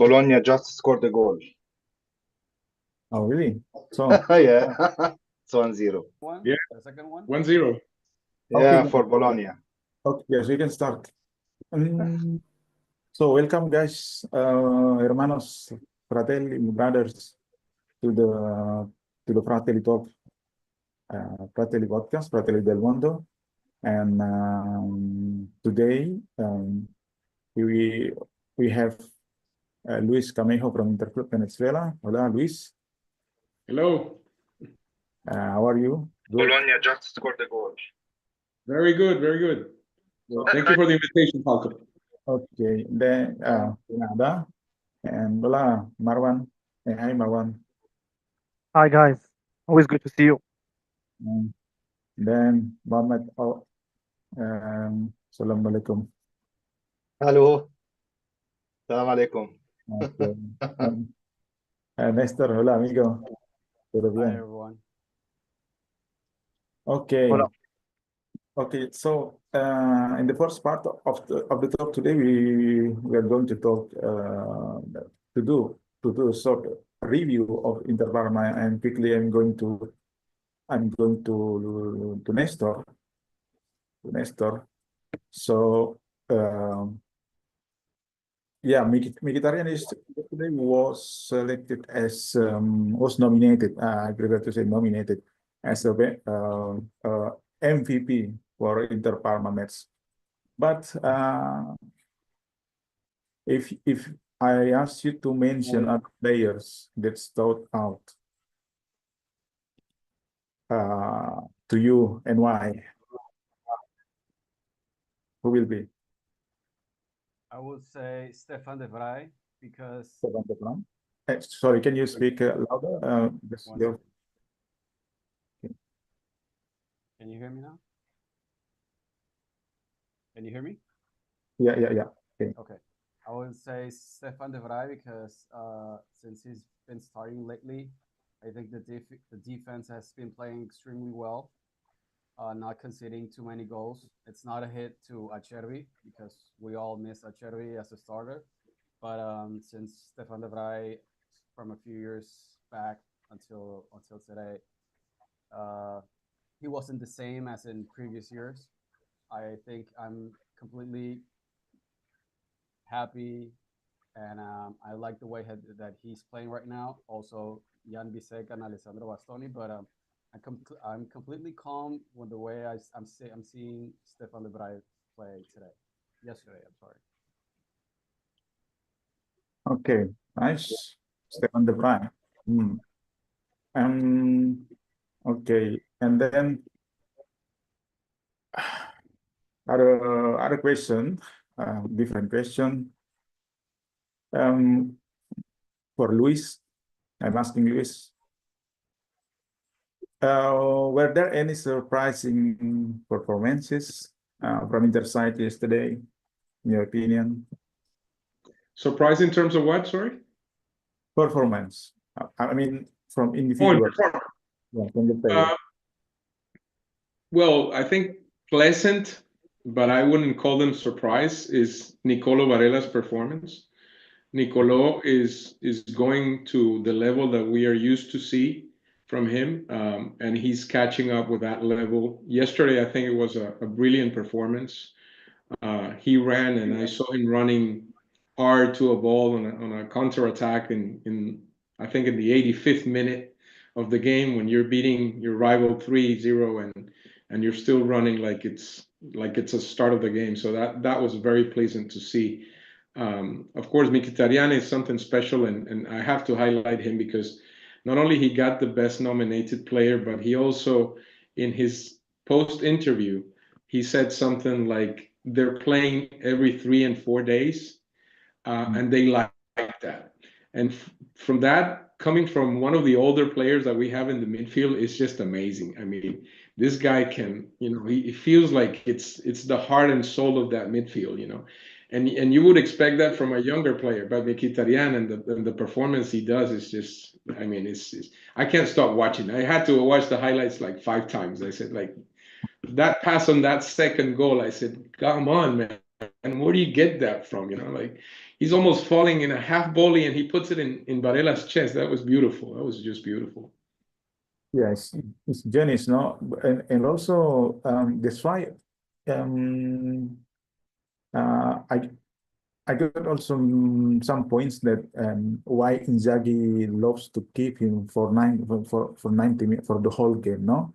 Bologna just scored a goal. Oh, really? So, Yeah, it's 1-0. Yeah. The second one? 1-0. Yeah, okay, for Bologna. okay, yes, we can start. So, welcome, guys, hermanos, fratelli, brothers, to the Fratelli Talk, Fratelli Podcast, Fratelli del Mondo. And today we we have Luis Camejo from Interclub Venezuela. Hola, Luis. Hello. How are you? Good. Bologna just scored a goal. Very good, very good. Well, thank you for the invitation, Falco. Okay. Then Nada and hola, Marwan. Hi, Marwan. Hi guys, always good to see you. And then Mohammed. Oh, Assalamualaikum. Hello. Salam alaikum. Okay. Nestor, hola, amigo. ¿Todo Hi, bien? everyone. Okay. Hola. Okay, so in the first part of the talk today, we are going to talk to do a sort of review of Inter Parma, and quickly I'm going to Nestor. So yeah, Mkhitaryan is today was selected as was nominated. I prefer to say nominated as a MVP for Inter Parma match. But if I ask you to mention other players that stood out to you and why, who will be? I would say Stefan de Vrij because Stefan de Vrij? Sorry, can you speak louder? Just one your- second. Can you hear me now? Can you hear me? yeah. Okay. Okay. I would say Stefan de Vrij because since he's been starting lately, I think the defense has been playing extremely well, not conceding too many goals. It's not a hit to Acerbi because we all miss Acerbi as a starter. But since Stefan de Vrij from a few years back until today, he wasn't the same as in previous years. I think I'm completely happy, and I like the way that he's playing right now. Also, Jan Bisek and Alessandro Bastoni, but I'm completely calm with the way I'm seeing Stefan de Vrij play yesterday. I'm sorry. Okay, nice. Stefan de Vrij. Okay, and then other question, different question. For Luis, I'm asking Luis. Were there any surprising performances from Inter side yesterday, in your opinion? Surprise in terms of what, sorry? Performance. I mean, from individuals. Yeah, from the player. Well, I think pleasant, but I wouldn't call them surprise, is Nicolo Varela's performance. Nicolo is going to the level that we are used to see from him, and he's catching up with that level. Yesterday, I think it was a brilliant performance. He ran, and I saw him running hard to a ball on a counter attack in I think in the 85th minute of the game, when you're beating your rival 3-0 and you're still running like it's a start of the game. So that was very pleasant to see. Of course, Mkhitaryan is something special, and I have to highlight him because not only he got the best nominated player, but he also, in his post interview, he said something like they're playing every 3 and 4 days, and they like that. And from that, coming from one of the older players that we have in the midfield, is just amazing. I mean, this guy can, he feels like it's the heart and soul of that midfield, and you would expect that from a younger player, but Mkhitaryan and the performance he does is just, I mean, it's I can't stop watching. I had to watch the highlights like 5 times. I said, like, that pass on that second goal, I said, come on, man, and where do you get that from? Like he's almost falling in a half volley and he puts it in Varela's chest. That was beautiful. That was just beautiful. Yeah, it's genius, no? And also that's why um, I got also some points that why Inzaghi loves to keep him for 90 minutes for the whole game, no?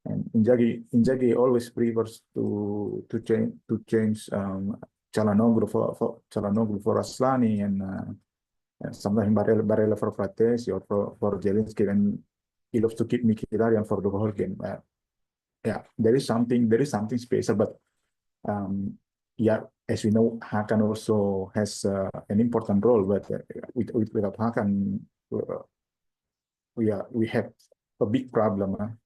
And Inzaghi always prefers to change Çalhanoğlu for Aslani and sometimes Barella for Fratesi or for Jelinski, and he loves to keep Mkhitaryan for the whole game. Yeah, there is something special, but yeah, as we know, Hakan also has an important role, but without Hakan, we have a big problem.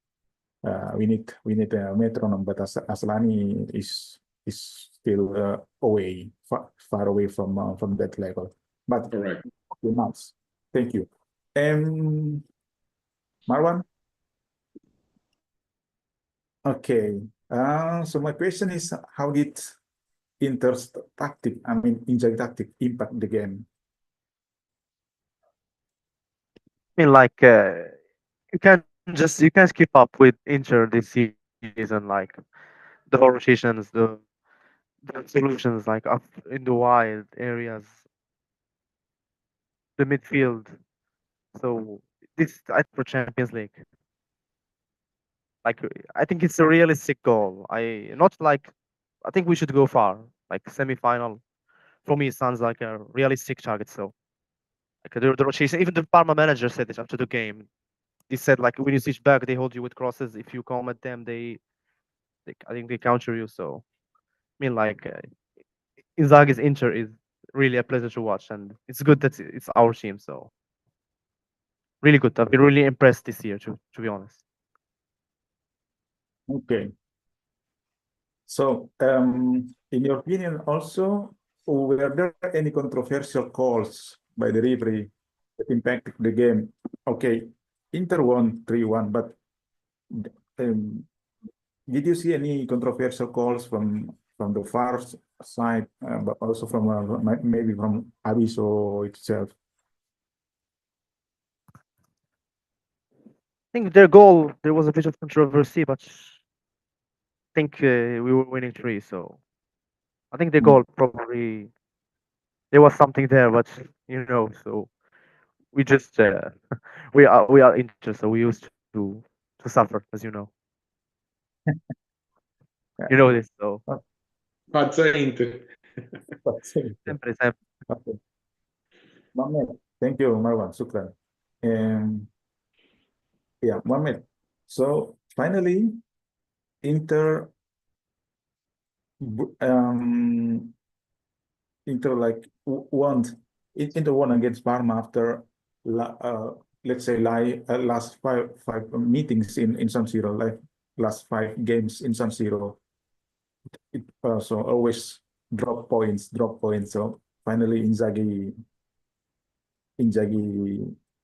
We need a metronome, but Aslani is still away, far away from that level. But Correct. okay, nice. Thank you. Marwan? Okay. So my question is, how did Inter's tactic, I mean, Inzaghi tactic impact the game? I mean, like, you can't keep up with Inter this season. Like the ball rotations, the solutions, like up in the wide areas, the midfield. So this I for Champions League. Like I think it's a realistic goal. I not like I think we should go far. Like semi-final for me sounds like a realistic target. So like the rotation. Even the Parma manager said this after the game. He said like when you switch back, they hold you with crosses. If you come at them, I think they counter you. So I mean, like Inzaghi's Inter is really a pleasure to watch, and it's good that it's our team. So really good. I've been really impressed this year, to be honest. Okay. So, in your opinion, also, were there any controversial calls by the referee that impacted the game? Okay, Inter won 3-1, but um, did you see any controversial calls from the far side, but also from maybe from Abiso itself? I think their goal there was a bit of controversy, but I think we were winning 3, so I think the Mm. goal probably there was something there, but so we just we are Inter, so we used to suffer, as you know. Yeah. You know this, so Pazza Inter. sempre, sempre. Okay. Mohammed, thank you, Marwan. Shukran. Um, yeah, Mohammed. So finally, Inter, um, Inter like Inter won against Parma after, let's say, last five meetings in San Siro, like last 5 games in San Siro. So always drop points. So finally, Inzaghi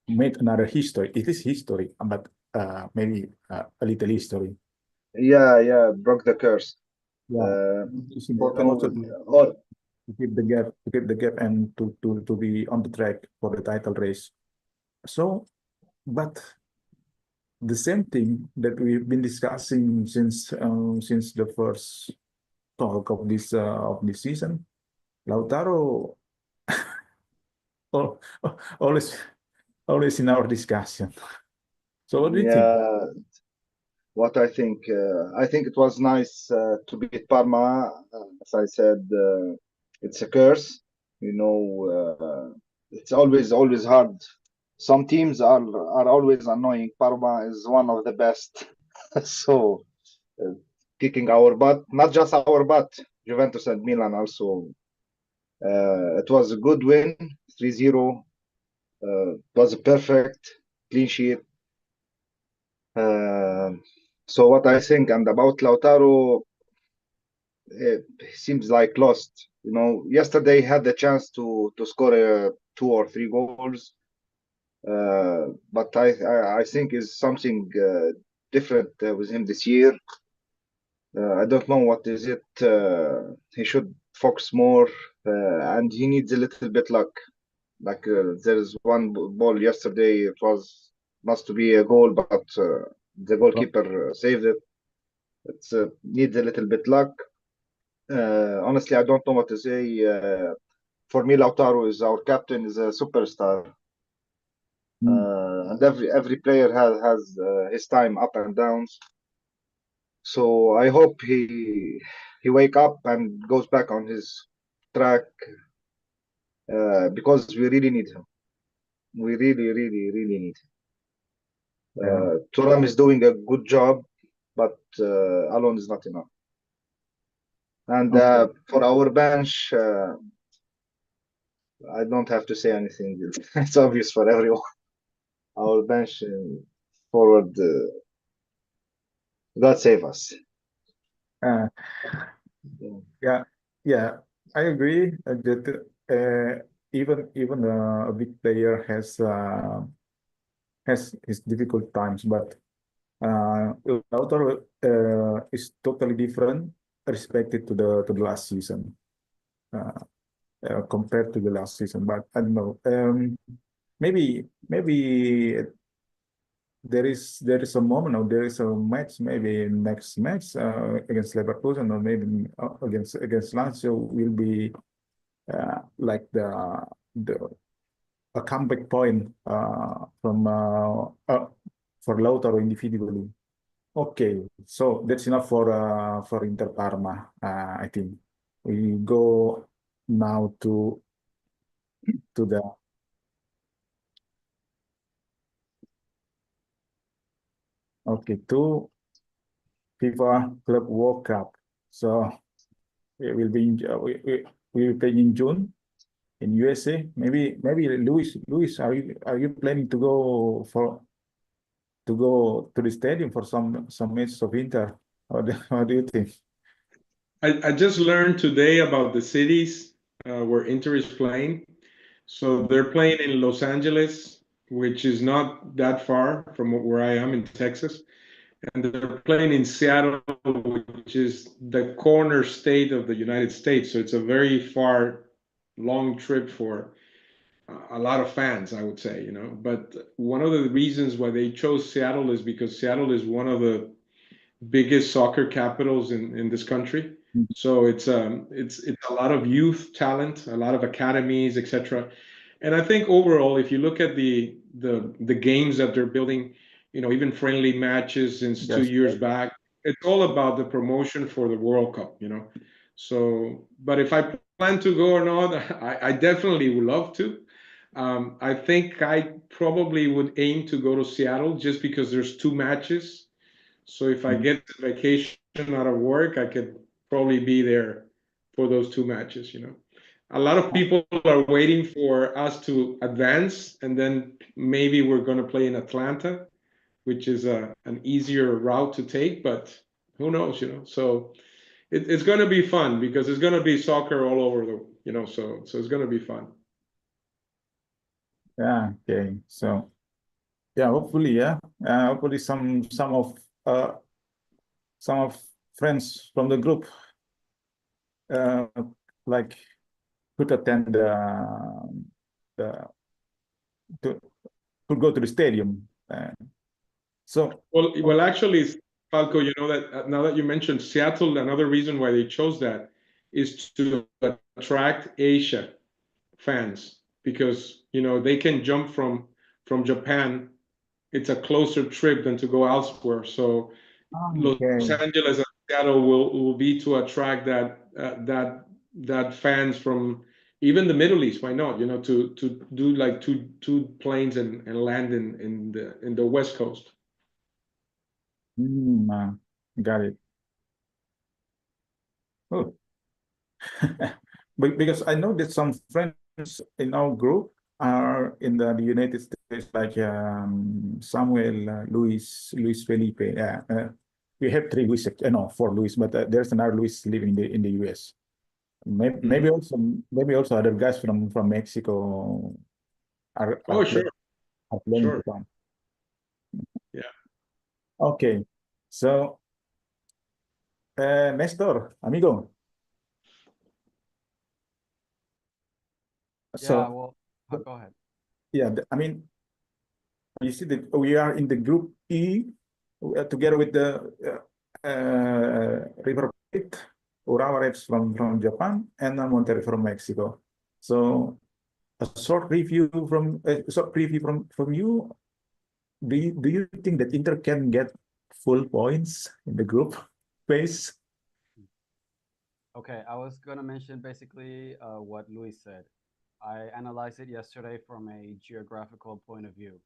made another history. It is history, but maybe a little history. Yeah, broke the curse. Yeah, it's You important know, also all, to keep the gap, and to be on the track for the title race. So, but the same thing that we've been discussing since the first talk of this season, Lautaro al- always always in our discussion. So what do you think? yeah, what I think it was nice to beat Parma. As I said, it's a curse. You know, it's always hard. Some teams are always annoying. Parma is one of the best. So uh, kicking our butt, not just our butt. Juventus and Milan also. It was a good win, 3-0. It was a perfect clean sheet. Uh, so what I think and about Lautaro, it seems like lost. You know, yesterday he had the chance to score 2 or 3 goals, but I think is something different with him this year. I don't know what is it. He should focus more, and he needs a little bit luck. Like there is one ball yesterday. It was must be a goal, but the goalkeeper saved it. It needs a little bit luck. Honestly, I don't know what to say. For me, Lautaro is our captain, is a superstar, and every player has his time up and downs. So I hope he wake up and goes back on his track because we really need him. We really need him. Yeah. Thuram is doing a good job, but alone is not enough. And Okay. for our bench, I don't have to say anything. It's obvious for everyone. Our bench forward, God save us. Uh, yeah, yeah, I agree that even a big player has his difficult times, but Lautaro is totally different respected to the last season, uh, compared to the last season. But I don't know. Maybe there is a moment or there is a match, maybe next match against Leverkusen or maybe against Lazio will be like the a comeback point from for Lautaro individually. Okay, so that's enough for Inter Parma. I think we go now to the to FIFA Club World Cup. So it will be we will play in June in USA. Maybe Luis, are you planning to go to the stadium for some matches of Inter? What do you think? I just learned today about the cities where Inter is playing. So they're playing in Los Angeles, which is not that far from where I am in Texas. And they're playing in Seattle, which is the corner state of the United States. So it's a very far, long trip for a lot of fans, I would say, you know. But one of the reasons why they chose Seattle is because Seattle is one of the biggest soccer capitals in this country. So it's a lot of youth talent, a lot of academies, etc. And I think overall, if you look at the games that they're building, you know, even friendly matches since two Yes. years back, it's all about the promotion for the World Cup, you know. So, but if I plan to go or not, I definitely would love to. I think I probably would aim to go to Seattle just because there's two matches. So if I get vacation out of work, I could probably be there for those two matches, you know. A lot of people are waiting for us to advance, and then maybe we're going to play in Atlanta, which is an easier route to take, but who knows, you know. So it's going to be fun because it's going to be soccer all over the, you know, so it's going to be fun. Yeah. Okay. So yeah, hopefully, hopefully uh some of friends from the group uh like could attend the to could go to the stadium. So Well, actually, Falco, you know that now that you mentioned Seattle, another reason why they chose that is to attract Asia fans because you know they can jump from Japan. It's a closer trip than to go elsewhere. So Los okay. Angeles and Seattle will be to attract that fans from even the Middle East. Why not? You know, to do like two planes and land in the West Coast. Got it. Oh. Because I know that some friends in our group are in the United States, like Samuel, Luis Felipe. We have three Luis, no, four Luis, but there's another Luis living in the US. Maybe also other guys from Mexico are Oh, are, pla- sure, are planning to sure. come. Yeah. Okay, so Nestor, amigo. Yeah, So, well, go ahead. yeah, I mean, you see that we are in the group E together with the River Plate, Urawa Reds from Japan, and Monterrey from Mexico. So, a short review from you. Do you think that Inter can get full points in the group phase? Okay, I was gonna mention basically what Luis said. I analyzed it yesterday from a geographical point of view.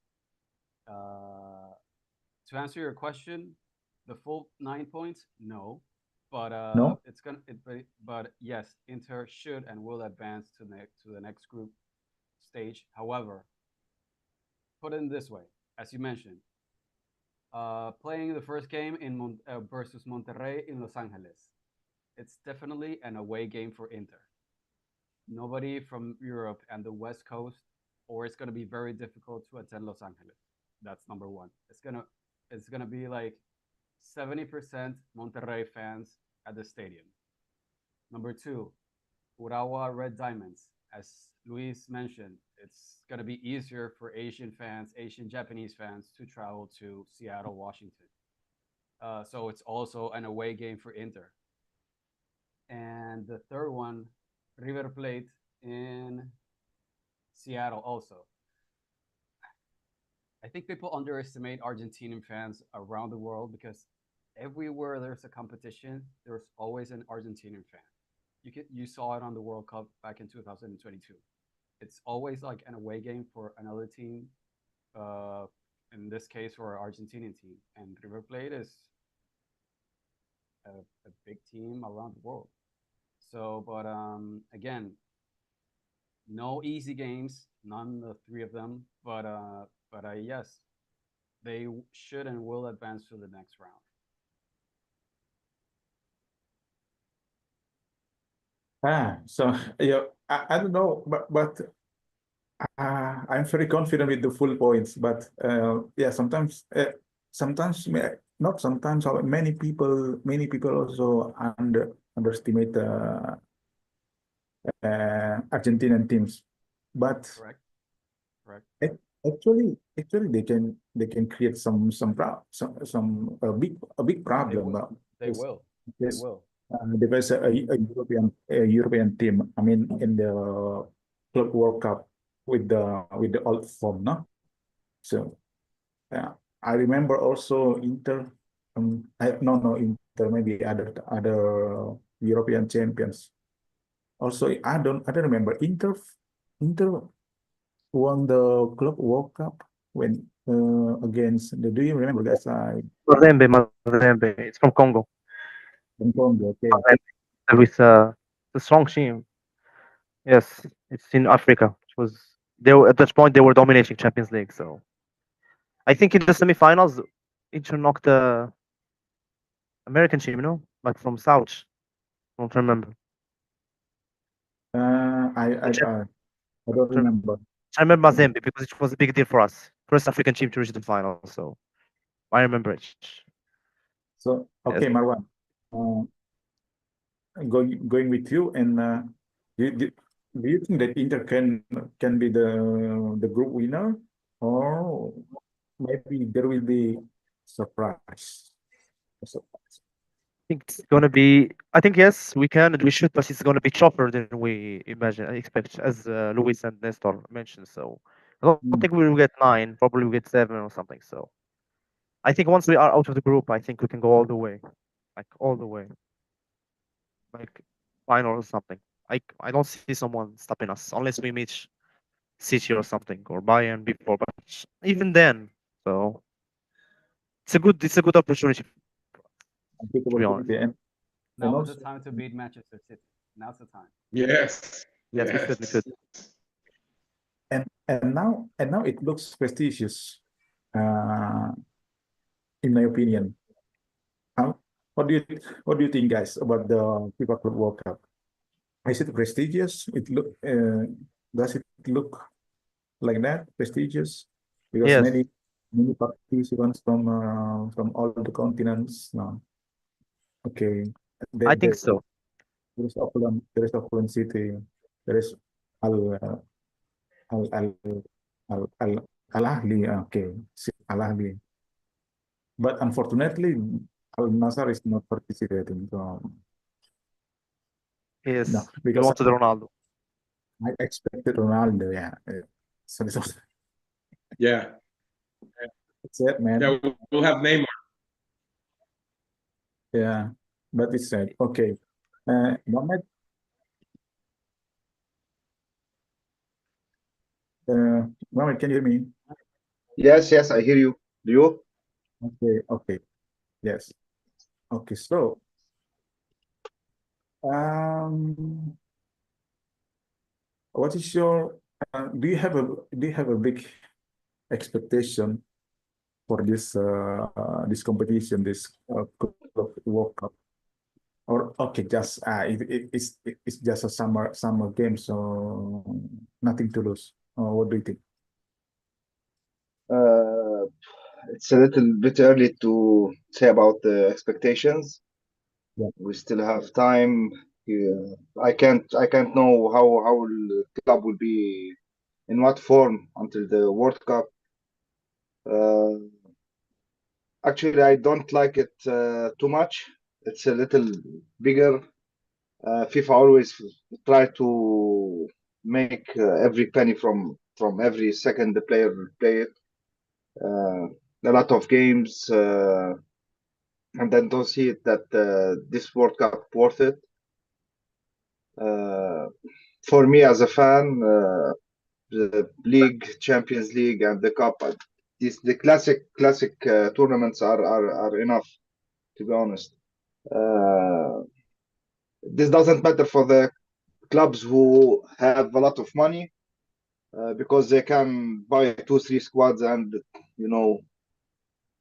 Uh, to answer your question, the full 9 points, no, but No? it's gonna. But yes, Inter should and will advance to the next group stage. However, put it in this way, as you mentioned, playing the first game in versus Monterrey in Los Angeles, it's definitely an away game for Inter. Nobody from Europe and the West Coast, or it's gonna be very difficult to attend Los Angeles. That's number one. It's gonna be like 70% Monterrey fans at the stadium. Number two, Urawa Red Diamonds. As Luis mentioned, it's gonna be easier for Asian fans, Asian Japanese fans, to travel to Seattle, Washington. So it's also an away game for Inter. And the third one, River Plate in Seattle also. I think people underestimate Argentinian fans around the world because everywhere there's a competition, there's always an Argentinian fan. You saw it on the World Cup back in 2022. It's always like an away game for another team. Uh, in this case, for an Argentinian team, and River Plate is a big team around the world. So, but again, no easy games, none the three of them. But yes, they should and will advance to the next round. So yeah, I don't know, but I'm very confident with the full points. But yeah, not sometimes. Many people also underestimate Argentinian teams. But Correct. Correct. actually, they can create some a big They problem. will. They Yes, will. They yes. will. There was a European team. I mean, in the Club World Cup with the old form, no? So I remember also Inter. No, Inter, maybe other European champions. Also, I don't remember Inter won the Club World Cup when against the. Do you remember, guys? Mazembe. It's from Congo. In Congo, okay. Mazembe with the strong team. Yes, it's in Africa. It was at that point they were dominating Champions League. So I think in the semifinals, Inter knocked the American team, like from South. I don't remember. I don't remember. I remember Mazembe because it was a big deal for us. First African team to reach the final. So I remember it. So Yes. okay, Marwan, going with you, and do, do, do you think that Inter can be the group winner, or maybe there will be surprise? A surprise. think it's gonna be. I think yes, we can and we should, but it's gonna be tougher than we imagine. I expect, as Luis and Nestor mentioned. So I don't think we will get 9. Probably we get 7 or something. So I think once we are out of the group, I think we can go all the way, like all the way, like final or something. I don't see someone stopping us unless we meet City or something or Bayern before. But even then, so it's a good opportunity I think to be honest. opportunity, and Now is the also, time to beat Manchester City. Now's the time. Yes. Yes, we should. We should. and now it looks prestigious, uh, in my opinion. How, what do you think, guys, about the FIFA Club World Cup? Is it prestigious? Does it look like that, prestigious? Because Yes. many participants from all the continents. No. Okay. I think so. There is Auckland City. There is Al Al Al Al Ahly. Okay, Al Ahly. But unfortunately, Al Nassr is not participating. So no, Yes, he because wanted Ronaldo. I expected Ronaldo. Yeah. So Yeah, it's it, man. yeah, we'll have Neymar. Yeah, but it's sad. Okay. Mohammed, Mohammed, can you hear me? Yes, yes, I hear you. Do you? Okay, okay, yes. Okay, so um, what is your do you have a big expectation for this competition, this Club World Cup? Or okay, just it's just a summer game, so nothing to lose. What do you think? Uh, it's a little bit early to say about the expectations. Yeah. We still have time. Yeah. I can't know how the club will be in what form until the World Cup. Uh, Actually, I don't like it too much. It's a little bigger. FIFA always try to make every penny from every second the player will play it. A lot of games, and then don't see it that this World Cup worth it. Uh, for me as a fan, the league, Champions League, and the cup, the classic tournaments are enough. To be honest, this doesn't matter for the clubs who have a lot of money because they can buy 2 3 squads and you know.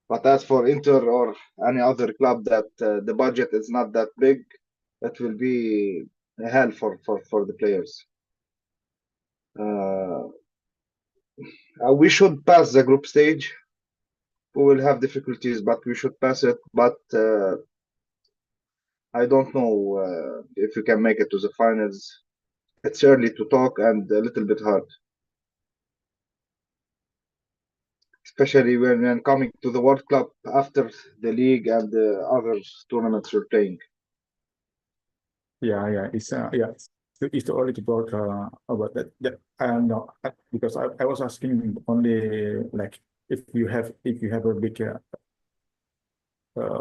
But as for Inter or any other club that the budget is not that big, it will be a hell for the players. Uh, we should pass the group stage. We will have difficulties, but we should pass it. But I don't know if we can make it to the finals. It's early to talk and a little bit hard, especially when coming to the World Cup after the league and the other tournaments we're playing. Yeah, it's too early to talk about that. No, because I was asking only like if you have uh,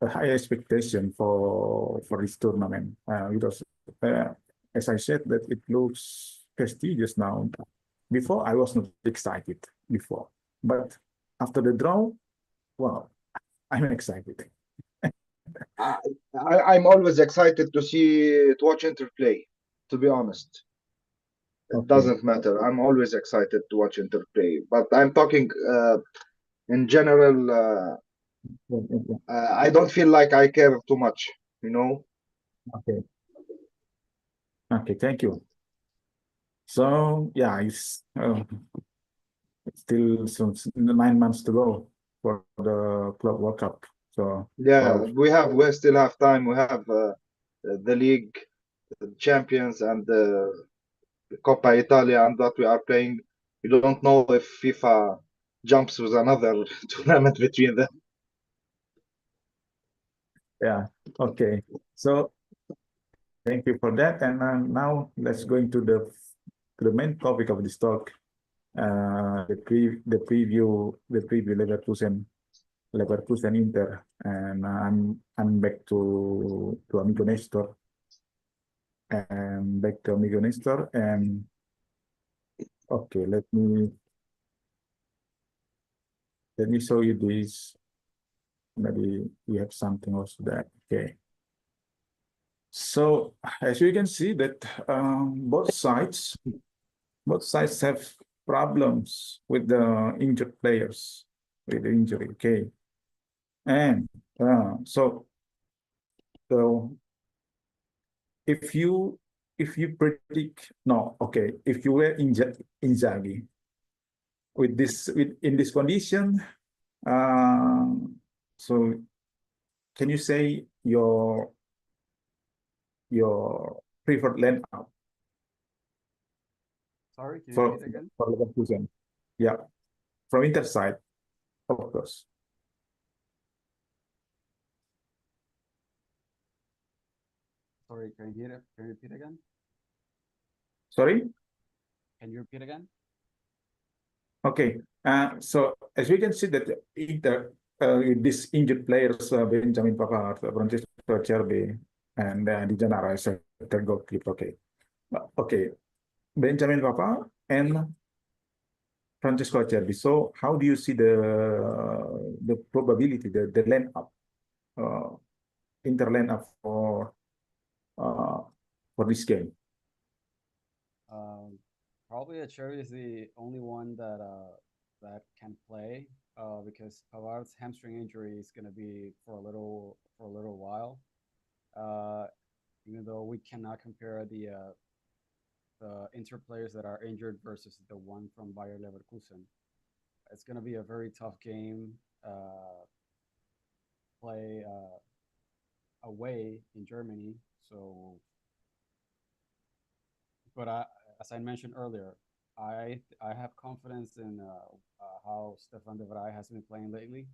a high expectation for this tournament because uh, as I said that it looks prestigious now. Before I was not excited before, but after the draw, wow, I'm excited. I'm always excited to watch Inter play. To be honest, it Okay. doesn't matter. I'm always excited to watch Inter play. But I'm talking in general. I don't feel like I care too much. You know. Okay. Okay. Thank you. So yeah, it's still some 9 months to go for the Club World Cup. So Yeah, well, we still have time. We have the league, the champions, and the Coppa Italia, and that we are playing. We don't know if FIFA jumps with another tournament between them. yeah. Okay. So thank you for that. And now let's go into the main topic of this talk. The preview Leverkusen-Inter, and I'm back to Amigo Nestor, and okay, let me show you this. Maybe we have something also there. Okay. So as you can see that both sides have problems with the injured players with the injury. Okay, and so if you predict no, okay, if you were Inzaghi in this condition, uh, so can you say your your preferred lineup Sorry, can you for repeat again? for Leverkusen? Yeah, from Inter side, of course. Sorry, can you hear it? Can you repeat again? Sorry. Can you repeat again? Okay. So as we can see that Inter, these injured players, Benjamin Pavard, Francesco Cerbi, and Di Gennaro as a third goalkeeper. Okay. Okay. Benjamin Pavard and Francesco Cerbi. So how do you see the probability, the lineup, uh, Inter lineup uh, for this game? Probably Cherry is the only one that can play because Pavard's hamstring injury is going to be for a little while. Even though we cannot compare the Inter players that are injured versus the one from Bayer Leverkusen. It's going to be a very tough game. Play away in Germany, so. But as I mentioned earlier, I have confidence in how Stefan de Vrij has been playing lately,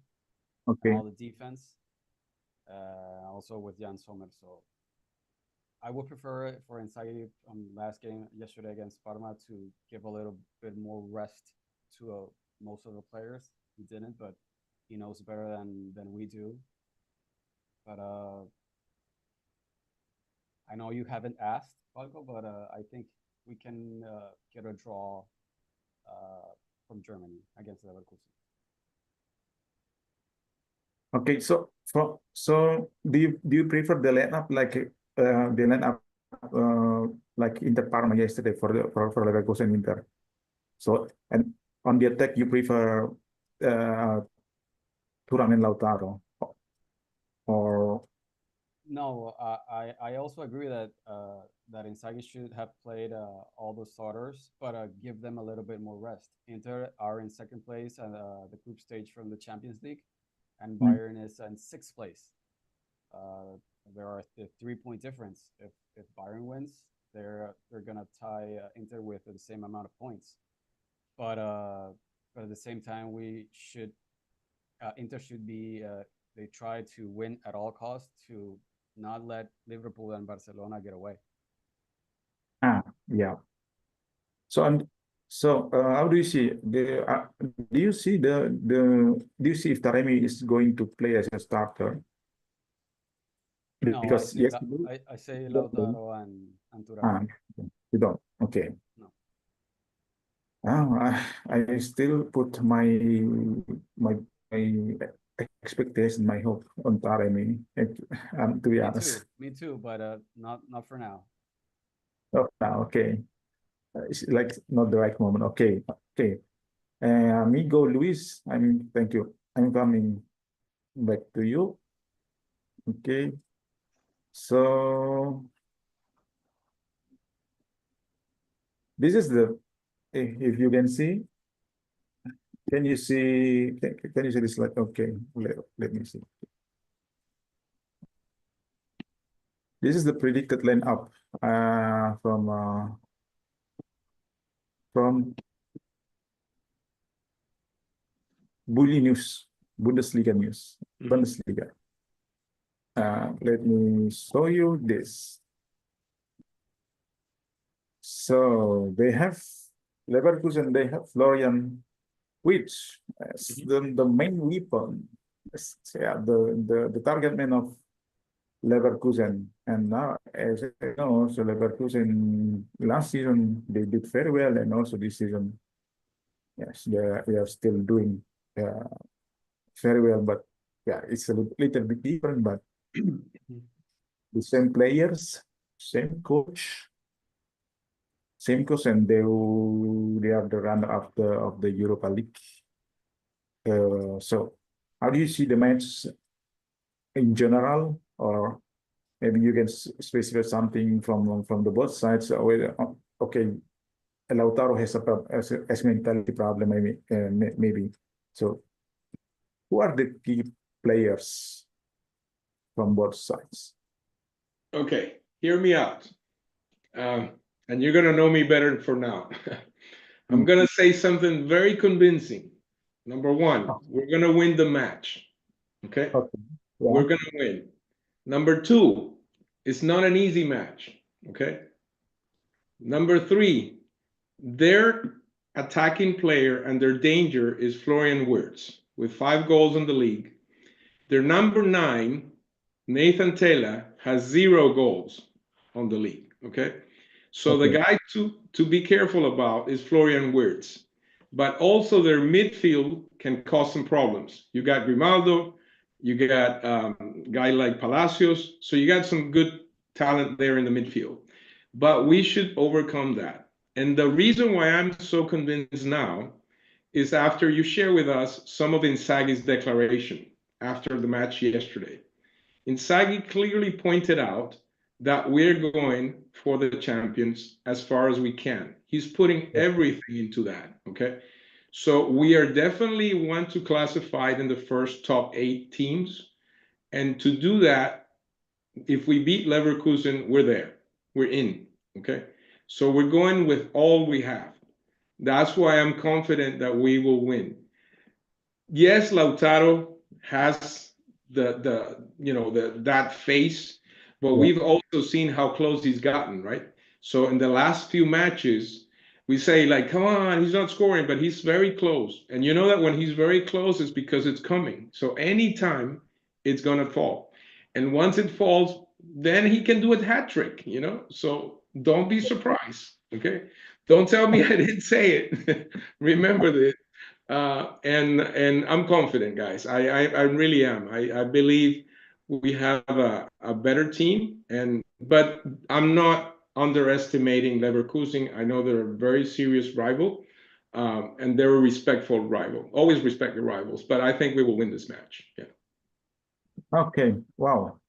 Okay. all the defense, also with Jan Sommer. So I would prefer it for Inzaghi on last game yesterday against Parma to give a little bit more rest to most of the players. He didn't, but he knows better than we do. But I know you haven't asked, Falco, but I think we can get a draw from Germany against Leverkusen. Okay, so do you prefer the lineup like the lineup like Inter Parma yesterday for Leverkusen Inter? So and on the attack you prefer Thuram and Lautaro or No, I also agree that that Inzaghi should have played all the starters, but give them a little bit more rest. Inter are in second place at the group stage from the Champions League, and Bayern is in sixth place. There are the 3 point difference. If Bayern wins, they're gonna tie Inter with the same amount of points. But at the same time, we should Inter should be they try to win at all costs to not let Liverpool and Barcelona get away. yeah. So and so how do you see do you see do you see if Taremi is going to play as a starter? No, Because yesterday I say Lautaro and Thuram. you don't. Okay. No. I still put my expectation, my hope on Taremi. To be honest. Me too, but not for now. Oh, okay. It's like not the right moment. Okay, okay. Amigo Luis, thank you. I'm coming back to you. Okay. So this is the if you can see. Can you see? Can you see this slide? Okay, let me see. This is the predicted lineup from Bully News, Bundesliga News, Bundesliga. Let me show you this. So they have Leverkusen, they have Florian, which is the main weapon. Yeah, the target man of Leverkusen. And now, as you know, so Leverkusen last season they did very well, and also this season, yes, they are still doing very well. But yeah, it's a little bit different, but the same players, same coach, and they are the runner of the Europa League. So how do you see the match in general, or maybe you can specify something from the both sides? Okay, Lautaro has a mentality problem, maybe. So who are the key players from both sides. Okay, hear me out. And you're gonna know me better for now. I'm gonna say something very convincing. Number one, we're gonna win the match. Okay? Okay. We're Yeah. gonna win. Number two, it's not an easy match. Okay? Number three, their attacking player and their danger is Florian Wirtz with 5 goals in the league. Their number 9, Nathan Taylor, has 0 goals on the league. Okay? So the Okay. guy to be careful about is Florian Wirtz. But also their midfield can cause some problems. You got Grimaldo, you got guy like Palacios, so you got some good talent there in the midfield. But we should overcome that. And the reason why I'm so convinced now is after you share with us some of Inzaghi's declaration after the match yesterday. Inzaghi clearly pointed out that we're going for the champions as far as we can. He's putting everything into that, okay? So we are definitely want to classify in the first top 8 teams. And to do that, if we beat Leverkusen, we're there. We're in, okay? So we're going with all we have. That's why I'm confident that we will win. Yes, Lautaro has that face, but we've also seen how close he's gotten, right? So in the last few matches, we say like, come on, he's not scoring, but he's very close. And you know that when he's very close, it's because it's coming. So anytime it's gonna fall. And once it falls, then he can do a hat trick, So don't be surprised, okay? Don't tell me I didn't say it. Remember this. And I'm confident, guys. I really am. I believe we have a better team, but I'm not underestimating Leverkusen. I know they're a very serious rival, and they're a respectful rival. Always respect the rivals, but I think we will win this match. Yeah. Okay. Wow.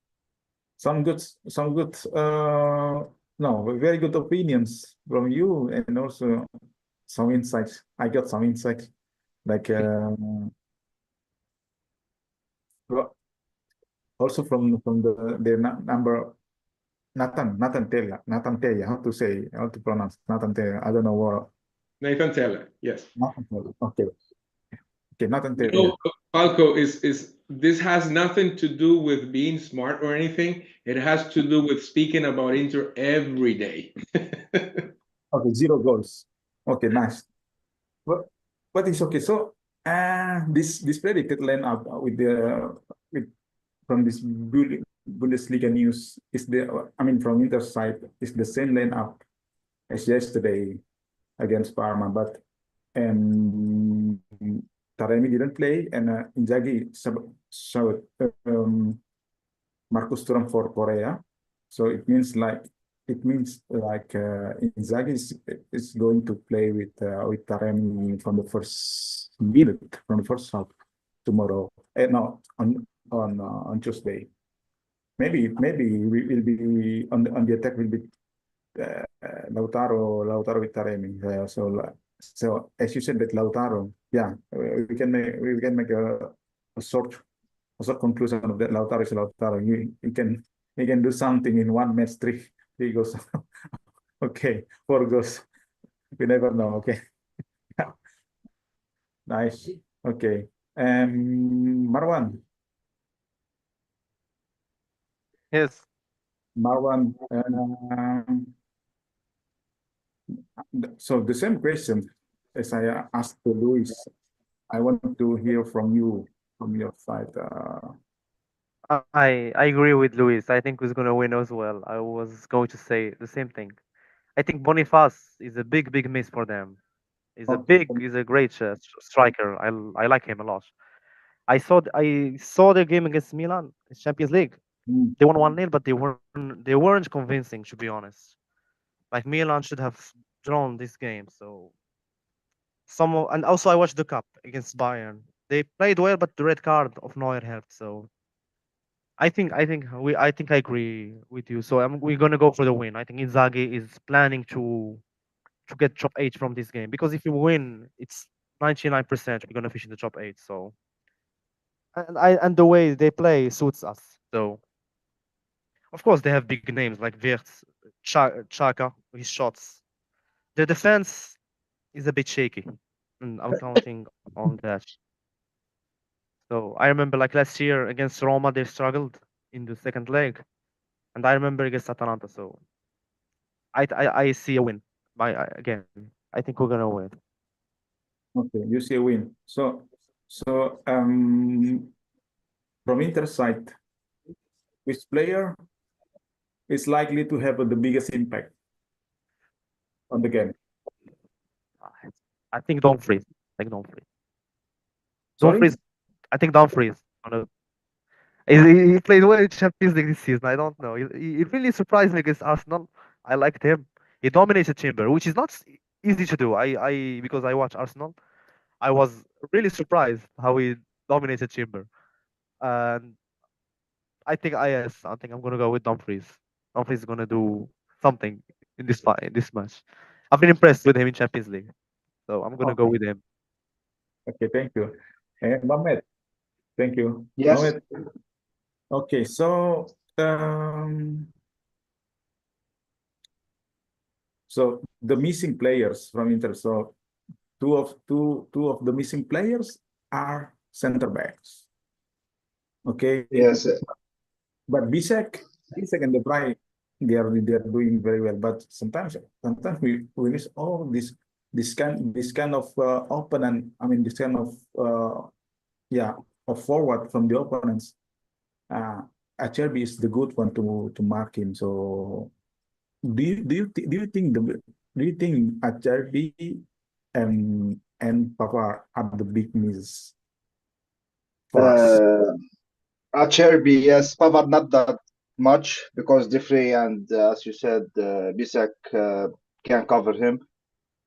Some good, no, very good opinions from you, and also some insights. I got some insights, like also from the number Nathan Telia. How to pronounce Nathan Telia? I don't know what. Nathan Taylor, yes. Nathan Telia. Okay. Okay, Nathan You Telia. know, Falco, is this has nothing to do with being smart or anything. It has to do with speaking about Inter every day. Okay, 0 goals. Okay, nice. But it's okay. So this predicted lineup with from this Bundesliga news is from Inter side is the same lineup as yesterday against Parma, but Taremi didn't play, and Inzaghi showed Marcus Thuram for Korea. So it means like Inzaghi is going to play with Taremi from the first minute, from the first half tomorrow. No, on Tuesday. Maybe we will be on the attack will be Lautaro with Taremi. So as you said that Lautaro, yeah, we can make a short conclusion of that. Lautaro is Lautaro. He can do something in one match, three goals. Okay, 4 goals. We never know. Okay, nice. Okay, Marwan. Yes. Marwan. So the same question as I asked to Luis, I want to hear from you, from your side. I agree with Luis. I think he's gonna win as well. I was going to say the same thing. I think Boniface is a big miss for them. He's a great striker. I like him a lot. I saw the game against Milan, in Champions League. They won 1-0, but they weren't convincing, to be honest. Like Milan should have drawn this game. So and also I watched the cup against Bayern. They played well, but the red card of Neuer helped. So I think I agree with you. So we're gonna go for the win. I think Inzaghi is planning to get top 8 from this game, because if you win, it's 99% we're gonna finish in the top 8. So and the way they play suits us. So Of course, they have big names like Wirtz, Chaka, his shots. Their defense is a bit shaky, and I'm counting on that. So I remember like last year against Roma, they struggled in the second leg, and I remember against Atalanta. So I see a win. Again, I think we're gonna win. Okay, you see a win. So from Inter side, which player is likely to have the biggest impact on the game? I think Dumfries. I think Dumfries. Sorry? Dumfries. I think Dumfries. He played well in Champions League this season. I don't know. He really surprised me against Arsenal. I liked him. He dominated Chamber, which is not easy to do. Because I watch Arsenal, I was really surprised how he dominated Chamber. And I think I'm gonna go with Dumfries. Dumfries is gonna do something in this fight, in this match. I've been impressed with him in Champions League, so I'm gonna go Okay. with him. Okay, thank you. And Mohamed, thank you. Yes. Mohamed, okay, so the missing players from Inter. So two of the missing players are center backs. Okay. Yes. But Bisek and De Vrij, they're doing very well. But sometimes we miss all this kind of opponent. I mean, this kind of of forward from the opponents. Acerbi is the good one to mark him. So do you think Acerbi and Papa are the big misses for us? Acerbi, yes, Pavard not that much because Defrey and as you said, Bisek can cover him.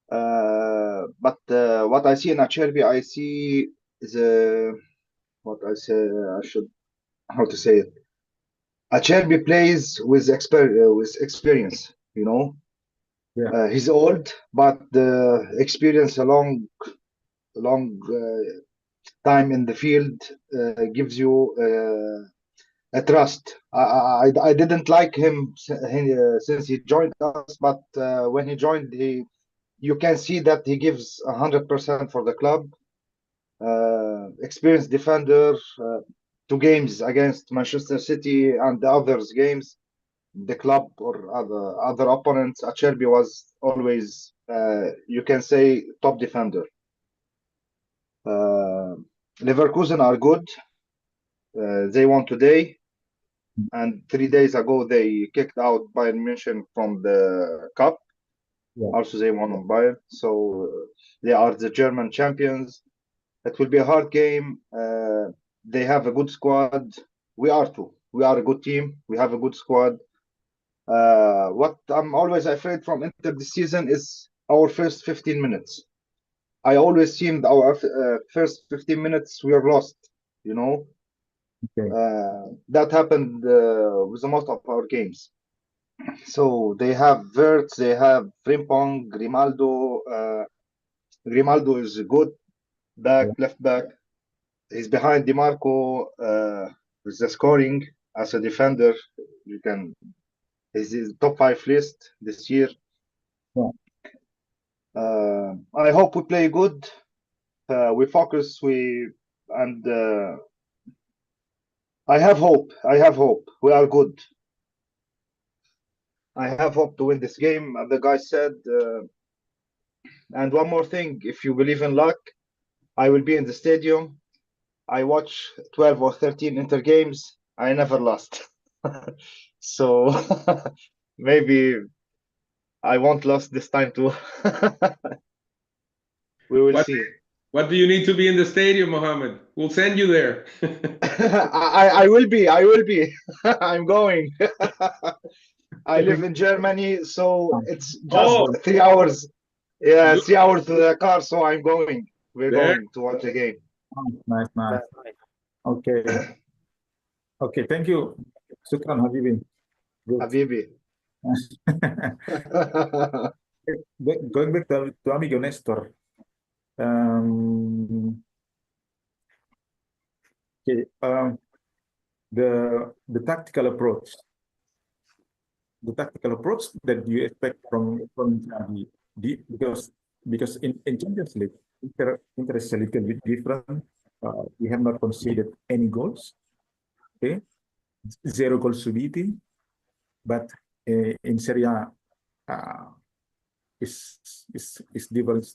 But what I see in Acerbi, I see the what I say I should how to say it. Acerbi plays with experience, you know. Yeah. He's old, but the experience long time in the field gives you a trust. I didn't like him since he joined us, but when he joined, you can see that he gives 100% for the club. Experienced defender, 2 games against Manchester City and the others games, the club or other opponents. Acerbi was always, you can say, top defender. Leverkusen are good. They won today, and 3 days ago they kicked out Bayern München from the cup. Yeah. Also, they won on Bayern, so they are the German champions. It will be a hard game. They have a good squad. We are too. We are a good team. We have a good squad. What I'm always afraid from Inter this season is our first 15 minutes. I always seem our first 15 minutes we are lost. You know, Okay. that happened with the most of our games. So they have Wirtz, they have Frimpong, Grimaldo. Grimaldo is good back, left back. He's behind DiMarco with the scoring as a defender. You can. He's in top 5 list this year. Yeah. I hope we play good. We focus. And I have hope. I have hope. We are good. I have hope to win this game. The guy said. And one more thing, if you believe in luck, I will be in the stadium. I watch 12 or 13 Inter games. I never lost. So maybe I won't lose this time too. We will see. What do you need to be in the stadium, Mohammed? We'll send you there. I will be. I will be. I'm going. I live in Germany, so it's just 3 hours. Yeah, Good. 3 hours to the car, so I'm going. We're There. going to watch the game. Nice. Okay. Okay, thank you. Shukran, Habibi. Good. Habibi. Going back to Amigo Nestor. Okay, the tactical approach. the tactical approach that you expect from Xavi. Because in Champions League, Inter is a little bit different. We have not conceded any goals. Okay, 0 goals subiti, but in Serie A, uh, is different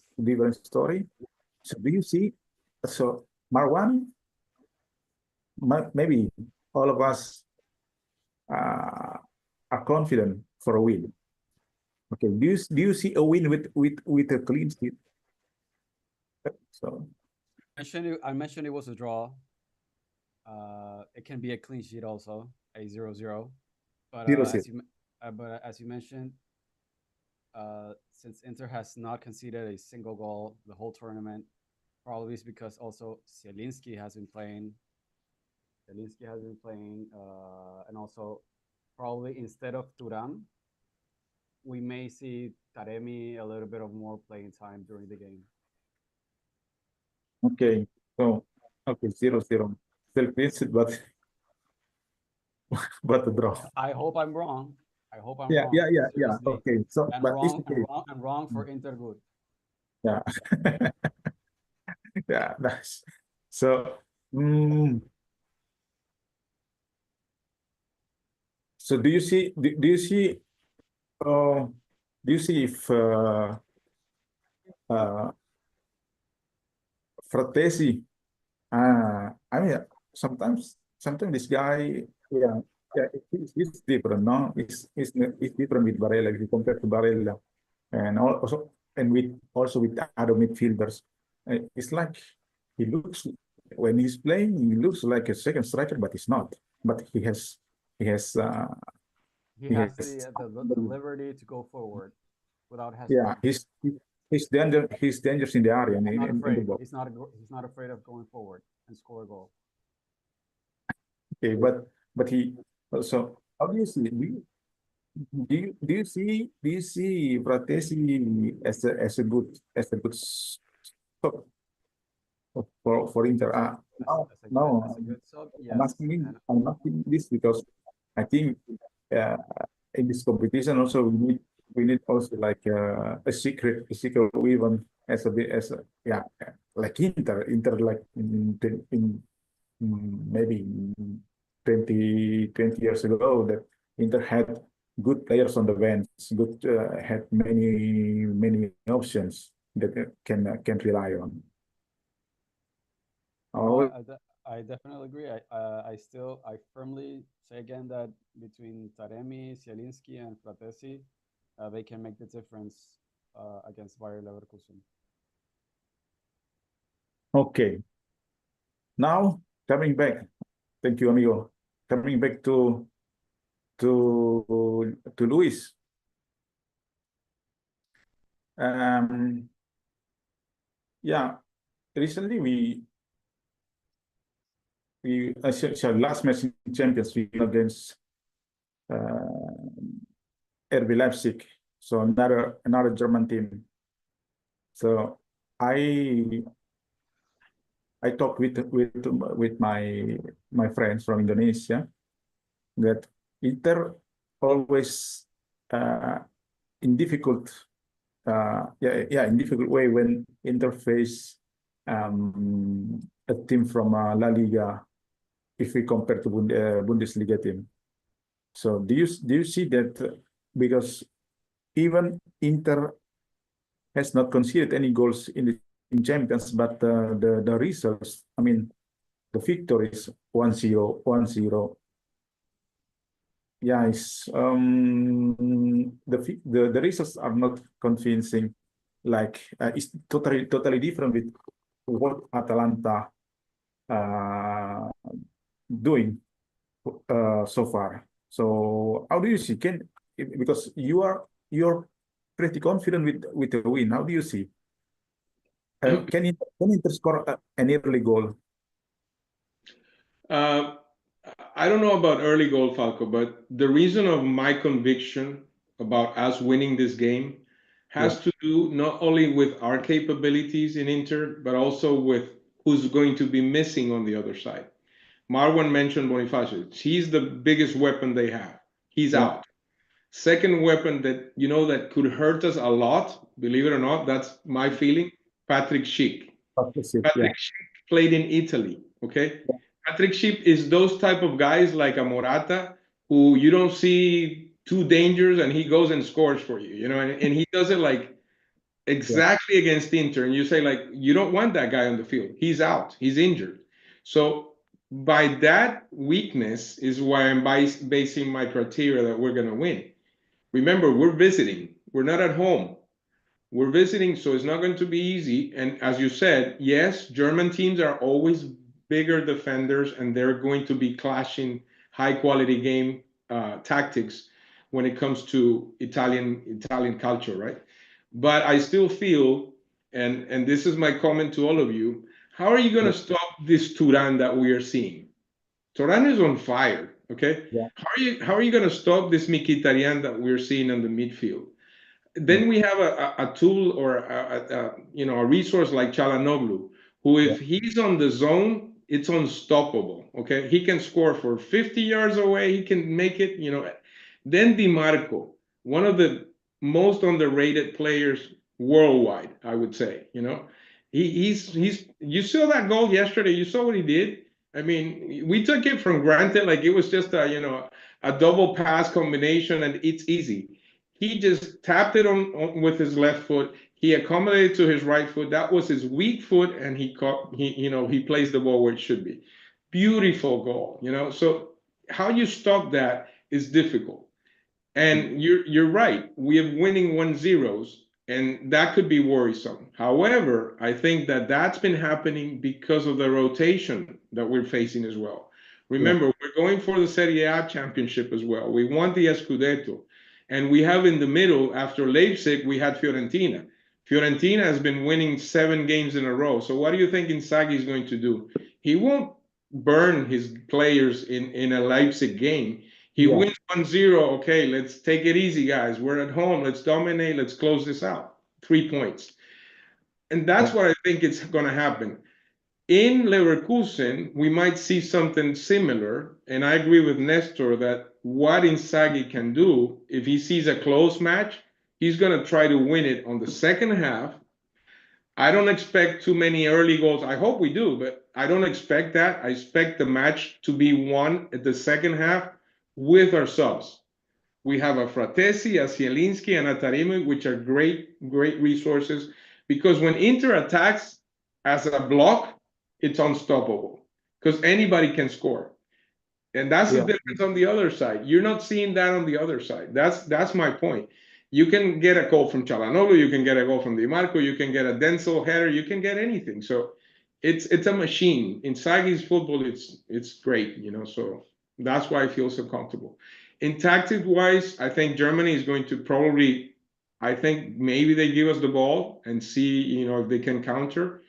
story. So do you see? So Marwan, maybe all of us are confident for a win. Okay, do you see a win with a clean sheet? So I mentioned it was a draw. It can be a clean sheet also, a 0-0. But 0-0. as you mentioned, since Inter has not conceded a single goal the whole tournament, probably is because also Zielinski has been playing. And also probably instead of Turan, we may see Taremi a little bit of more playing time during the game. Okay, so okay, 0-0. Still clean sheet, but but a draw. I hope I'm wrong. I hope I'm Yeah, wrong. yeah, yeah, yeah. Seriously. Okay, so And but it's wrong, okay. and wrong for Inter good. Yeah, yeah, nice. So, mm, so do you see uh, do you see if uh, Fratesi? I mean, sometimes this guy, yeah, yeah, he's different. No, it's different with Barella if you compare to Barella, and also with other midfielders. It's like he looks when he's playing, he looks like a second striker, but he's not. But he has He he has has the liberty to go forward without yeah, hesitation. he's dangerous in the area and And not in the afraid. box. He's not afraid of going forward and score a goal. Okay, but he so how do you see it? Do you see Fratesi as a good stop for Inter? As a good sub, I'm yes. asking And I'm asking this because I think uh, in this competition also we need also like a secret weapon as a bit as a, yeah, like Inter like maybe 20 years ago that Inter had good players on the bench, had many options that can rely on. no, Oh, I definitely agree. I firmly say again that between Taremi, Zielinski, and Fratesi, they can make the difference against Bayer Leverkusen. okay. Now coming back, thank you, amigo. Coming back to Luis. Um, yeah, recently so last match in Champions League against uh, RB Leipzig, so another German team. So I I talked with my friends from Indonesia that Inter always in difficult in difficult way when interface a team from La Liga if we compare to Bundesliga team. So do you see that because even Inter has not conceded any goals in Champions, but the results, I mean, the victories 1-0, 1-0. Yeah, the results are not convincing. Like it's totally different with what Atalanta uh, doing so far. So how do you see? Because you're pretty confident with the win. How do you see? Can Inter score an early goal? Uh, I don't know about early goal, Falco, but the reason of my conviction about us winning this game Yeah, has to do not only with our capabilities in Inter, but also with who's going to be missing on the other side. Marwan mentioned Bonifacio. He's the biggest weapon they have. He's yeah, out. Second weapon that that could hurt us a lot, believe it or not, that's my feeling. Patrick Schick. Yeah. Patrick Schick played in Italy. Okay, Patrick Schick is those type of guys like a Morata who you don't see two dangers and he goes and scores for you. And he does it like exactly against Inter, and you say like you don't want that guy on the field. He's out. He's injured. So by that weakness is why I'm basing my criteria that we're going to win. Remember, we're visiting. We're not at home. We're visiting, so it's not going to be easy. And as you said, yes, German teams are always bigger defenders, and they're going to be clashing high-quality game tactics when it comes to Italian culture, right? But I still feel, and this is my comment to all of you, how are you going to stop this Turan that we are seeing? Turan is on fire, okay? Yeah. How are you going to stop this Mkhitaryan that we're seeing on the midfield? Then we have a tool or a resource like Chalanoglu, who if he's on the zone, it's unstoppable. Okay, he can score for 50 yards away. He can make it. Then Di Marco, one of the most underrated players worldwide, I would say. He's you saw that goal yesterday. You saw what he did. I mean, we took it for granted, like it was just a double pass combination, and it's easy. He just tapped it on with his left foot. He accommodated to his right foot. That was his weak foot, and he placed the ball where it should be. Beautiful goal. So how you stop that is difficult. And you're right. We have winning 1-0s, and that could be worrisome. However, I think that's been happening because of the rotation that we're facing as well. Remember, we're going for the Serie A championship as well. We want the Scudetto. And we have in the middle, after Leipzig, we had Fiorentina. Fiorentina has been winning 7 games in a row. So what do you think Inzaghi is going to do? He won't burn his players in a Leipzig game. He wins 1-0. Okay, let's take it easy, guys. We're at home. Let's dominate. Let's close this out. 3 points. And that's what I think is going to happen. In Leverkusen, we might see something similar. And I agree with Nestor that what Inzaghi can do, if he sees a close match, he's going to try to win it on the second half. I don't expect too many early goals. I hope we do, but I don't expect that. I expect the match to be won at the second half with our subs. We have a Fratesi, a Zielinski, and a Taremi, which are great resources, because when Inter attacks as a block, it's unstoppable because anybody can score. And that's the difference on the other side. You're not seeing that on the other side. That's my point. You can get a goal from Chalanoglu, you can get a goal from Di Marco, you can get a Denzel header, you can get anything. So it's a machine. In Sagi's football, it's great, so that's why I feel so comfortable. In tactic wise, I think Germany is going to probably, I think maybe they give us the ball and see, if they can counter.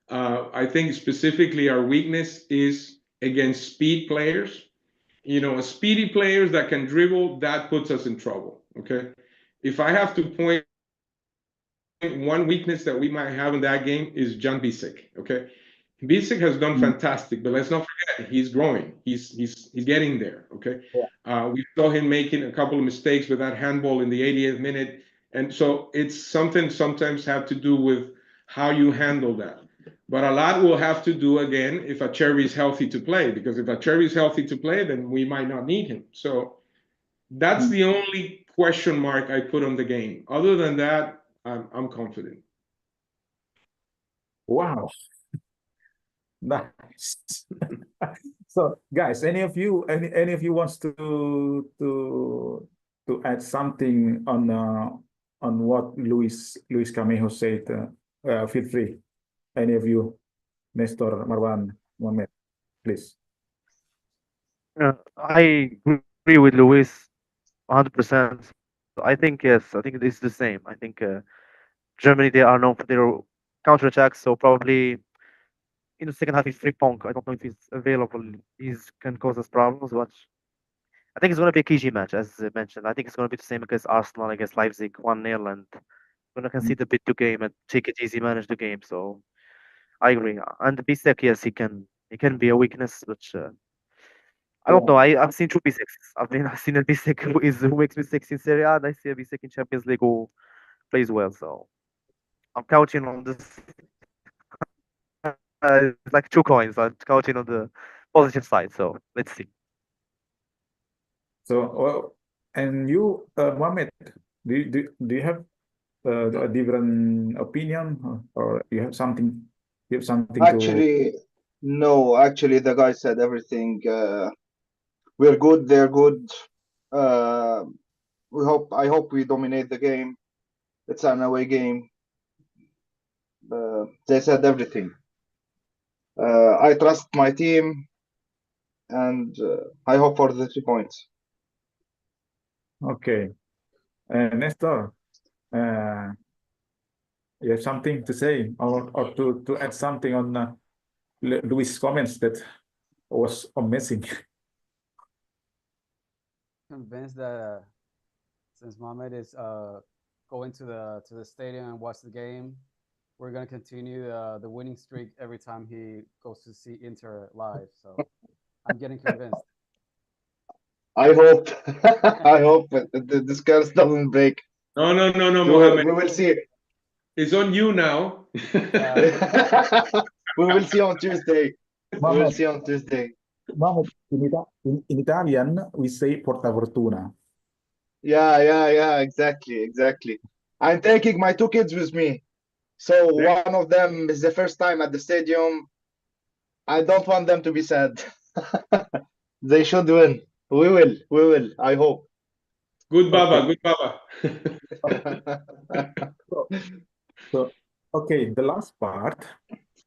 I think specifically our weakness is against speed players. Speedy players that can dribble, that puts us in trouble. Okay. If I have to point one weakness that we might have in that game is Jan Bisek. Okay. Bisek has done fantastic, but let's not forget he's growing. He's getting there. Okay. We saw him making a couple of mistakes with that handball in the 80th minute. And so it's something sometimes have to do with how you handle that. But a lot will have to do again if a Cherry is healthy to play, because if a Cherry is healthy to play, then we might not need him. So that's the only question mark I put on the game. Other than that, I'm confident. Wow. Nice. So, guys, any of you wants to add something on what Luis Camejo said? Feel free. Any of you, Nestor, Marwan, Mohamed, please. I agree with Luis 100%. I think yes. I think it's the same. I think Germany, they are known for their counterattacks. So probably in the second half, if Frimpong, I don't know if he's available, he can cause us problems. But I think it's going to be a KG match, as I mentioned. I think it's going to be the same against Arsenal, against Leipzig, 1-0, and we're going to concede the bit to game and take it easy, manage the game. So I agree. And Bisek, yes, he can be a weakness, but I don't know. I've seen two B6s. I've seen a B6 who makes mistakes in Serie A, and I see a B6 in Champions League who plays well. So I'm counting on this. It's like two coins. I'm counting on the positive side. So let's see. So, well, and you, Mohammed, do you have a different opinion, or you have something? You have something to? Actually, no. Actually, the guy said everything. We're good. They're good. I hope we dominate the game. It's an away game. They said everything. I trust my team, and I hope for the 3 points. Okay, Nestor, you have something to say, or to add something on Luis' comments that was amazing. Convinced that since Mohamed is going to the stadium and watch the game, we're gonna continue the winning streak every time he goes to see Inter live. So I'm getting convinced. I hope. I hope this curse doesn't break. No, We Mohammed. will see. It's on you now. We will see on Tuesday. We will Mohammed, see on Tuesday. Mohammed, in Italian we say porta fortuna. Yeah, exactly. I'm taking my 2 kids with me. So one of them is the first time at the stadium. I don't want them to be sad. They should win. We will. I hope. Good Baba, Okay. good Baba. So, okay, the last part.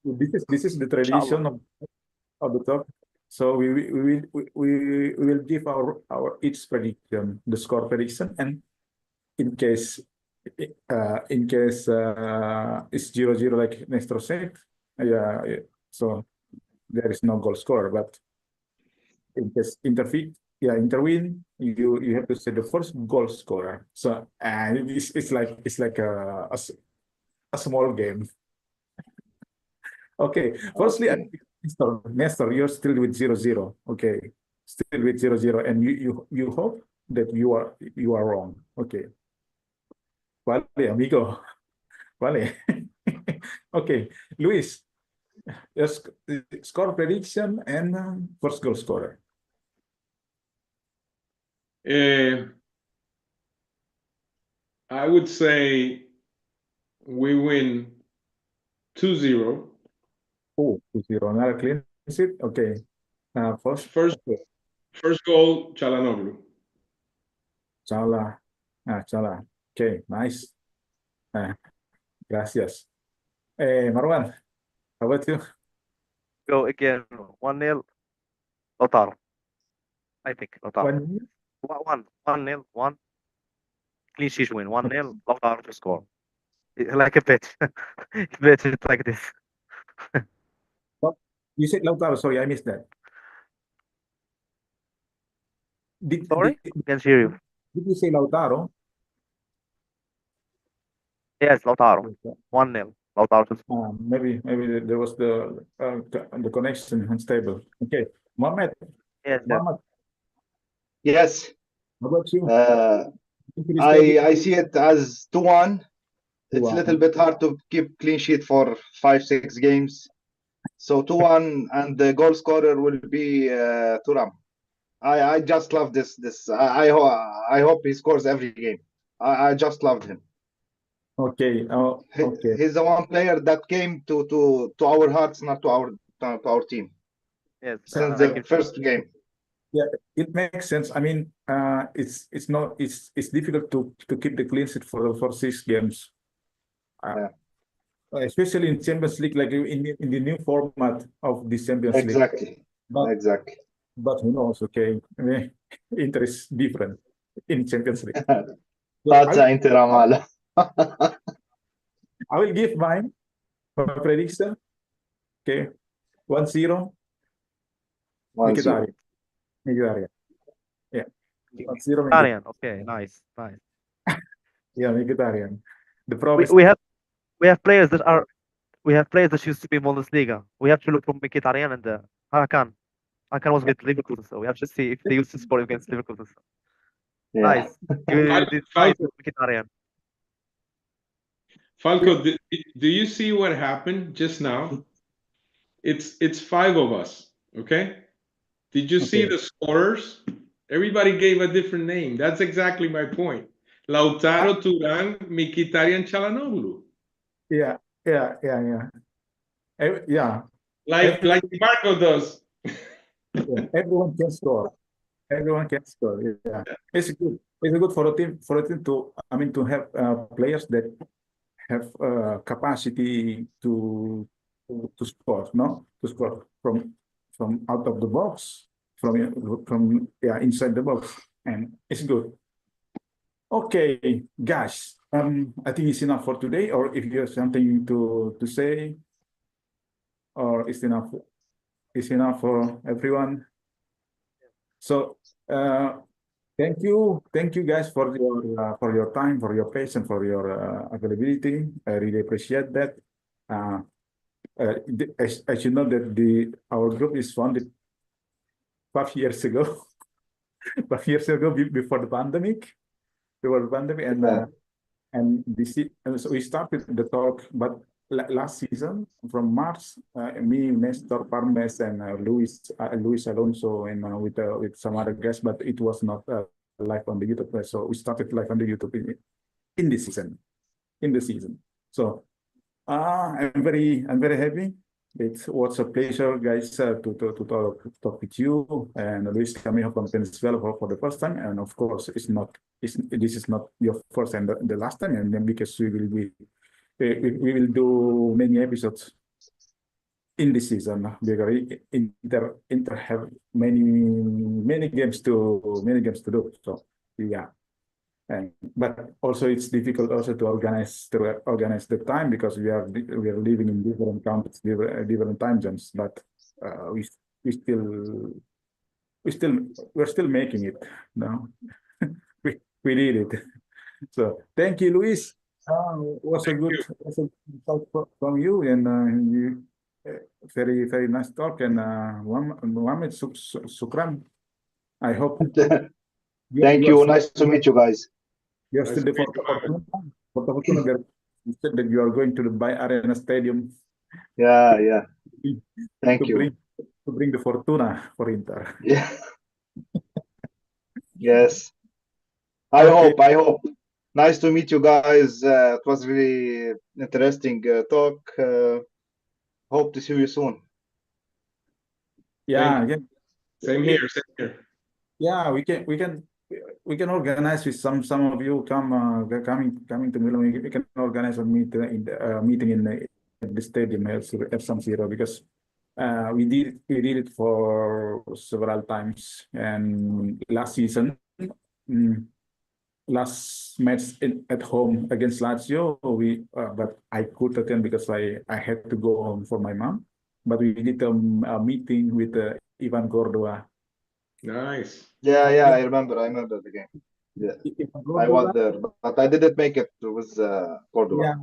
This is the tradition of the talk. So we will give our each prediction, the score prediction, and in case it's 0-0 like Nestor said, yeah, so there is no goal scorer. But in case Inter win, you have to say the first goal scorer. So it's like a small game. Okay, firstly, Okay. Nestor, you're still with 0-0. Okay, still with 0-0, and you hope that you are wrong. Okay, vale, amigo, vale. Okay, Luis, score prediction and first goal scorer. I would say we win 2-0. Oh, 2-0, another clean sheet. Okay, First goal, Çalhanoğlu. Chala, Chala. Okay, nice. Gracias. Marwan, how about you? Go again. 1-0. Lautaro. I think Lautaro. 1-0. 1-0. 1. Clean sheet win. 1-0. Lautaro to score. Like a bet. Bet it like this. You said Lautaro. Sorry, I missed that. Sorry? Can't hear you. Did you say Lautaro? Yes, Lautaro. 1-0. Lautaro to score. Maybe there was the connection unstable. Okay, Mohammed. Yes. Mohammed, Yes. how about you? I see it as 2-1. It's a 2-1. little bit hard to keep clean sheet for 5-6 games. So 2-1, and the goal scorer will be Thuram. I just love this. I hope he scores every game. I just loved him. Okay. Okay. He's the one player that came to our hearts, not to our team. Yes. Since the first game. Yeah, it makes sense. I mean, it's difficult to keep the clean sheet for 6 games. Yeah. Especially in Champions League, like in the new format of the Champions League. Exactly. But who knows? Okay, I mean, Inter is different in Champions League. Forza Inter Amala. I will give my prediction. Okay, 1-0. Mkhitaryan. Yeah. 1-0. Mkhitaryan. Okay, nice. Yeah, Mkhitaryan. The problem is We have players that used to be in Bundesliga. We have to look for Mkhitaryan and Hakan. Ankara was with Leverkusen, so we have to see if they used to score against Leverkusen. Yeah. Nice. You did nice with Mkhitaryan. Falco, do you see what happened just now? It's five of us, okay? Did you see Okay. the scorers? Everybody gave a different name. That's exactly my point. Lautaro, Turan, Mkhitaryan, Çalhanoğlu. Yeah, yeah, yeah, yeah. Yeah, Like Marco does. yeah, everyone can score. Everyone can score. Yeah, it's good. It's good for a team to, I mean, to have players that have capacity to score, no, to score from out of the box, from yeah, inside the box, and it's good. Okay, guys. I think it's enough for today. Or if you have something to say, or it's enough. It's enough for everyone. So thank you guys for your time, for your patience, for your availability. I really appreciate that. As you know that our group is founded 5 years ago, 5 years ago before the pandemic, and Yeah. and so we started the talk, but last season from March, me, Nestor Parmes, and Luis Alonso, and with some other guests, but it was not live on the YouTube. So we started live on the YouTube in this season, in the season. So I'm very happy. It was a pleasure, guys, to talk with you and Luis coming up from Venezuela for the first time. And of course, this is not your first and the last time, and then because we will do many episodes in this season because Inter have many games to do. So yeah. But also it's difficult also to organize the time because we are living in different countries, different time zones. But we're still making it. No, we did it. So thank you, Luis. Was a good talk from you, and you very nice talk. And Mohammed Sukran. I hope Thank you. Nice to meet you guys. You're still the Fortuna. You said that you are going to the Bay Arena Stadium. Yeah. Thank you. To bring the Fortuna for Inter. Yeah. Yes. I hope. Nice to meet you guys. It was really interesting talk. Hope to see you soon. Yeah, Same here. Yeah, we can organize with some of you coming to Milan. We can organize a meeting in the stadium at San Siro because we did it for several times, and last season. Last match at home against Lazio, but I could attend because I had to go home for my mom. But we did a meeting with Ivan Cordova. Nice. Yeah, I remember the game. Yeah, I was there, but I didn't make it with Cordoba. Yeah.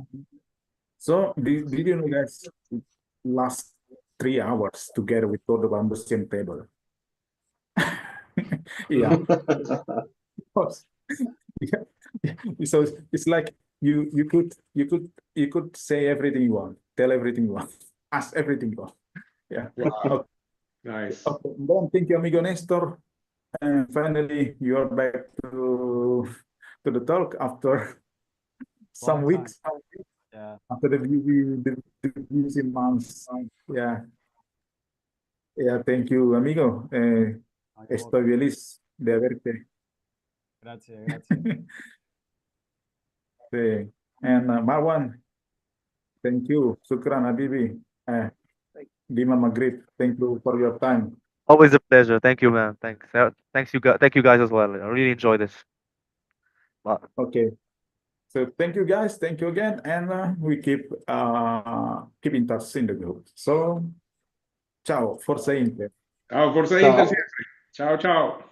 So did you know guys last 3 hours together with Cordoba on the same table? Yeah. Yeah. So it's like you could say everything you want, tell everything you want, ask everything you want. Yeah. Wow. Nice. Okay. Then thank you, amigo Nestor. And finally, you are back to the talk after some weeks. Yeah. After the busy months. Yeah. Yeah. Thank you, amigo. Estoy feliz de verte. Grazie. Sí. And Marwan, thank you. Shukran, Habibi. Dima Maghrib, thank you for your time. Always a pleasure. Thank you, man. Thanks. Thank you guys as well. I really enjoy this. Okay. So thank you guys. Thank you again. And we keep in touch in the group. So ciao, Forza Inter. Forza Inter siempre. Ciao.